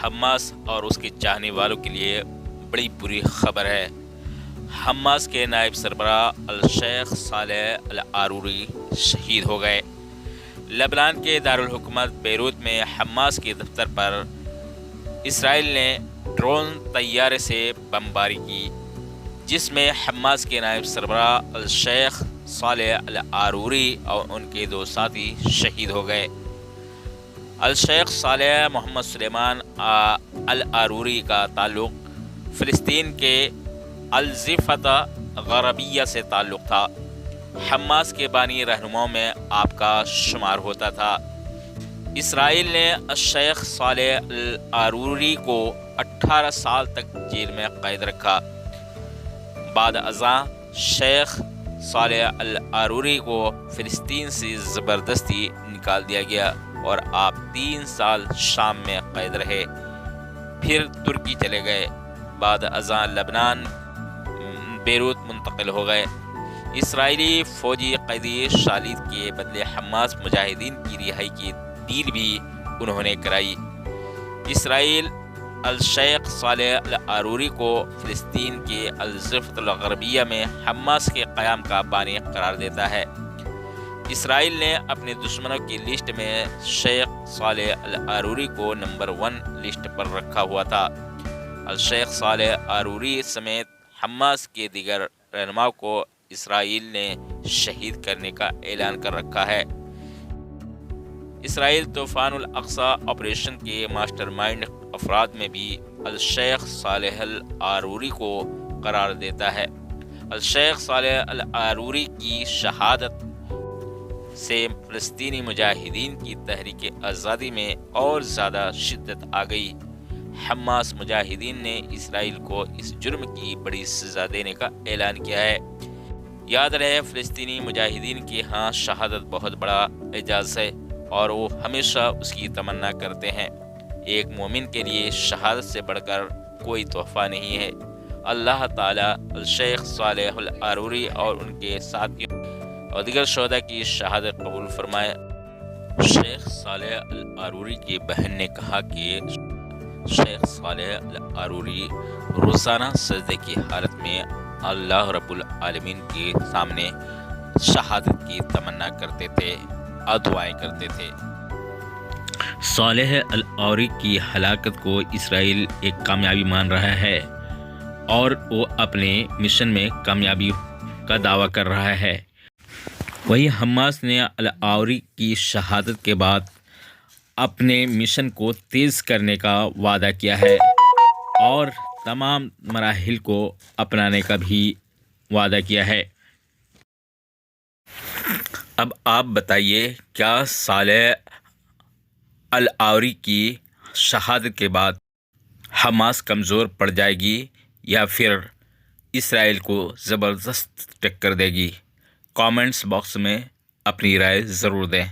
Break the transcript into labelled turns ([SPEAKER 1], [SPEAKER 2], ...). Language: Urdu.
[SPEAKER 1] حماس اور اس کے چاہنے والوں کے لیے بڑی بری خبر ہے۔ حماس کے نائب سربراہ الشیخ صالح العاروری شہید ہو گئے۔ لبنان کے دارالحکومت بیروت میں حماس کے دفتر پر اسرائیل نے ڈرون طیارے سے بمباری کی، جس میں حماس کے نائب سربراہ الشیخ صالح العاروری اور ان کے 2 ساتھی شہید ہو گئے۔ الشیخ صالح محمد سلیمان العاروری کا تعلق فلسطین کے الضفہ غربیہ سے تعلق تھا۔ حماس کے بانی رہنماؤں میں آپ کا شمار ہوتا تھا۔ اسرائیل نے الشیخ صالح العاروری کو 18 سال تک جیل میں قید رکھا۔ بعد ازاں شیخ صالح العاروری کو فلسطین سے زبردستی نکال دیا گیا اور آپ 3 سال شام میں قید رہے، پھر ترکی چلے گئے۔ بعد ازاں لبنان بیروت منتقل ہو گئے۔ اسرائیلی فوجی قیدی شالید کے بدلے حماس مجاہدین کی رہائی کی ڈیل بھی انہوں نے کرائی۔ اسرائیل الشیخ صالح العاروری کو فلسطین کے الضفہ الغربیہ میں حماس کے قیام کا بانی قرار دیتا ہے۔ اسرائیل نے اپنے دشمنوں کی لسٹ میں شیخ صالح العاروری کو نمبر 1 لسٹ پر رکھا ہوا تھا۔ الشیخ صالح العاروری سمیت حماس کے دیگر رہنماؤں کو اسرائیل نے شہید کرنے کا اعلان کر رکھا ہے۔ اسرائیل طوفان الاقصی آپریشن کے ماسٹر مائنڈ افراد میں بھی الشیخ صالح العاروری کو قرار دیتا ہے۔ الشیخ صالح العاروری کی شہادت سے فلسطینی مجاہدین کی تحریک آزادی میں اور زیادہ شدت آ گئی۔ حماس مجاہدین نے اسرائیل کو اس جرم کی بڑی سزا دینے کا اعلان کیا ہے۔ یاد رہے، فلسطینی مجاہدین کی ہاں شہادت بہت بڑا اعزاز ہے اور وہ ہمیشہ اس کی تمنا کرتے ہیں۔ ایک مومن کے لیے شہادت سے بڑھ کر کوئی تحفہ نہیں ہے۔ اللہ تعالیٰ الشیخ صالح العاروری اور ان کے ساتھیوں اور دیگر شہداء کی شہادت قبول فرمائے۔ شیخ صالح العاروری کی بہن نے کہا کہ شیخ صالح العاروری روزانہ سجدے کی حالت میں اللہ رب العالمین کے سامنے شہادت کی تمنا کرتے تھے اور دعائیں کرتے تھے۔ صالح العاروری کی ہلاکت کو اسرائیل ایک کامیابی مان رہا ہے اور وہ اپنے مشن میں کامیابی کا دعویٰ کر رہا ہے۔ وہی حماس نے العاروری کی شہادت کے بعد اپنے مشن کو تیز کرنے کا وعدہ کیا ہے اور تمام مراحل کو اپنانے کا بھی وعدہ کیا ہے۔ اب آپ بتائیے، کیا صالح العاروری کی شہادت کے بعد حماس کمزور پڑ جائے گی یا پھر اسرائیل کو زبردست ٹکر دے گی؟ کامنٹس باکس میں اپنی رائے ضرور دیں۔